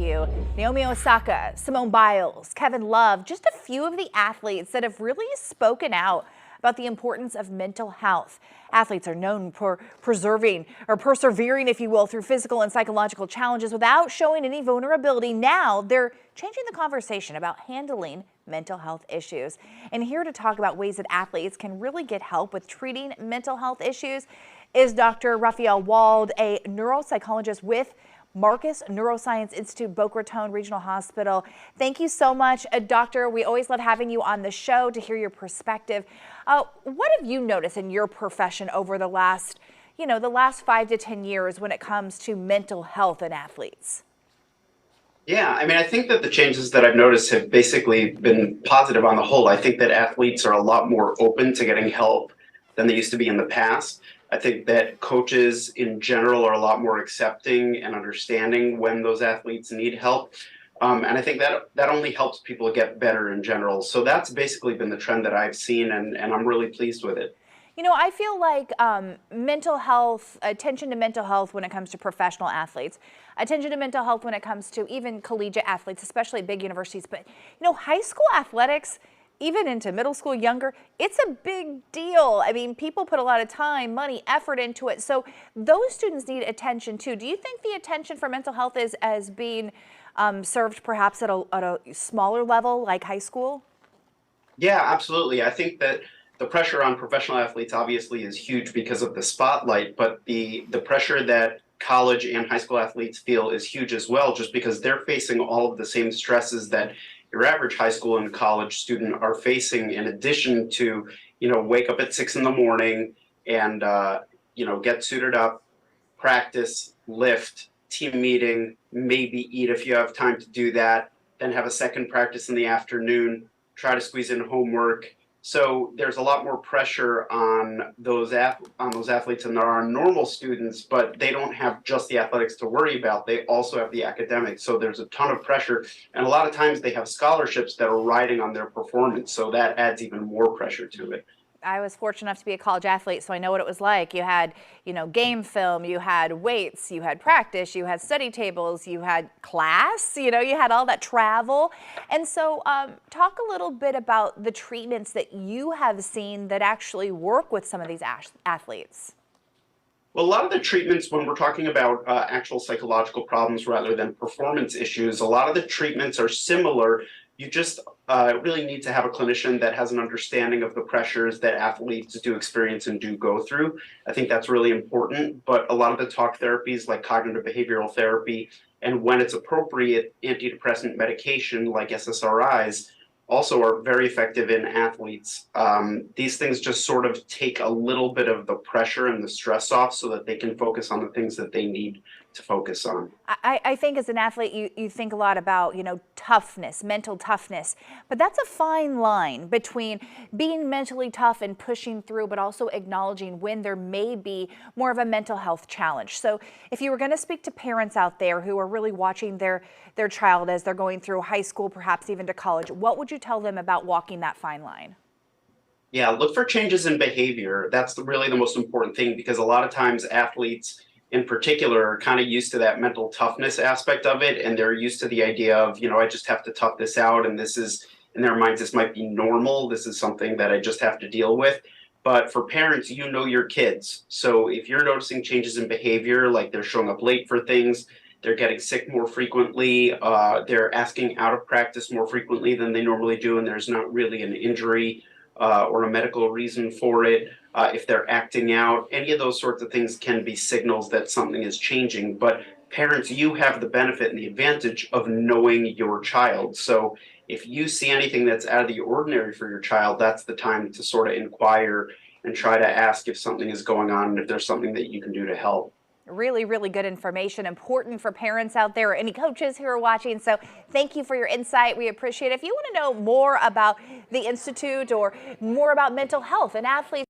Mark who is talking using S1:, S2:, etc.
S1: you. Naomi Osaka, Simone Biles, Kevin Love, just a few of the athletes that have really spoken out about the importance of mental health. Athletes are known for persevering, if you will, through physical and psychological challenges without showing any vulnerability. Now they're changing the conversation about handling mental health issues. And here to talk about ways that athletes can really get help with treating mental health issues is Dr. Raphael Wald, a neuropsychologist with Marcus Neuroscience Institute, Boca Raton Regional Hospital. Thank you so much, Doctor. We always love having you on the show to hear your perspective. What have you noticed in your profession over the last 5 to 10 years when it comes to mental health in athletes?
S2: Yeah, I mean, I think that the changes that I've noticed have basically been positive on the whole. I think that athletes are a lot more open to getting help than they used to be in the past. I think that coaches in general are a lot more accepting and understanding when those athletes need help. And I think that only helps people get better in general. So that's basically been the trend that I've seen, and I'm really pleased with it.
S1: You know, I feel like mental health, attention to mental health when it comes to professional athletes, attention to mental health when it comes to even collegiate athletes, especially big universities. But, high school athletics, even into middle school, younger, it's a big deal. I mean, people put a lot of time, money, effort into it. So those students need attention too. Do you think the attention for mental health is as being served perhaps at a smaller level like high school?
S2: Yeah, absolutely. I think that the pressure on professional athletes obviously is huge because of the spotlight, but the pressure that college and high school athletes feel is huge as well, just because they're facing all of the same stresses that your average high school and college student are facing, in addition to, wake up at 6 in the morning and, get suited up, practice, lift, team meeting, maybe eat if you have time to do that, then have a second practice in the afternoon, try to squeeze in homework. So there's a lot more pressure on those athletes than there are on normal students, but they don't have just the athletics to worry about. They also have the academics. So there's a ton of pressure. And a lot of times they have scholarships that are riding on their performance. So that adds even more pressure to it.
S1: I was fortunate enough to be a college athlete, so I know what it was like. You had, game film, you had weights, you had practice, you had study tables, you had class, you had all that travel. And so talk a little bit about the treatments that you have seen that actually work with some of these athletes.
S2: Well, a lot of the treatments, when we're talking about actual psychological problems rather than performance issues, a lot of the treatments are similar. You just really need to have a clinician that has an understanding of the pressures that athletes do experience and do go through. I think that's really important. But a lot of the talk therapies like cognitive behavioral therapy, and when it's appropriate, antidepressant medication like SSRIs, also are very effective in athletes. These things just sort of take a little bit of the pressure and the stress off so that they can focus on the things that they need to focus on.
S1: I think as an athlete, you think a lot about, toughness, mental toughness, but that's a fine line between being mentally tough and pushing through, but also acknowledging when there may be more of a mental health challenge. So if you were going to speak to parents out there who are really watching their child as they're going through high school, perhaps even to college, what would you tell them about walking that fine line?
S2: Yeah, look for changes in behavior. That's really the most important thing, because a lot of times athletes in particular are kind of used to that mental toughness aspect of it, and they're used to the idea of, I just have to tough this out, and this is, in their minds, this might be normal. This is something that I just have to deal with. But for parents, your kids. So if you're noticing changes in behavior, like they're showing up late for things, they're getting sick more frequently, they're asking out of practice more frequently than they normally do, and there's not really an injury or a medical reason for it. If they're acting out, any of those sorts of things can be signals that something is changing. But parents, you have the benefit and the advantage of knowing your child. So if you see anything that's out of the ordinary for your child, that's the time to sort of inquire and try to ask if something is going on and if there's something that you can do to help.
S1: Really, really good information, important for parents out there or any coaches who are watching. So thank you for your insight. We appreciate it. If you want to know more about the Institute or more about mental health and athletes,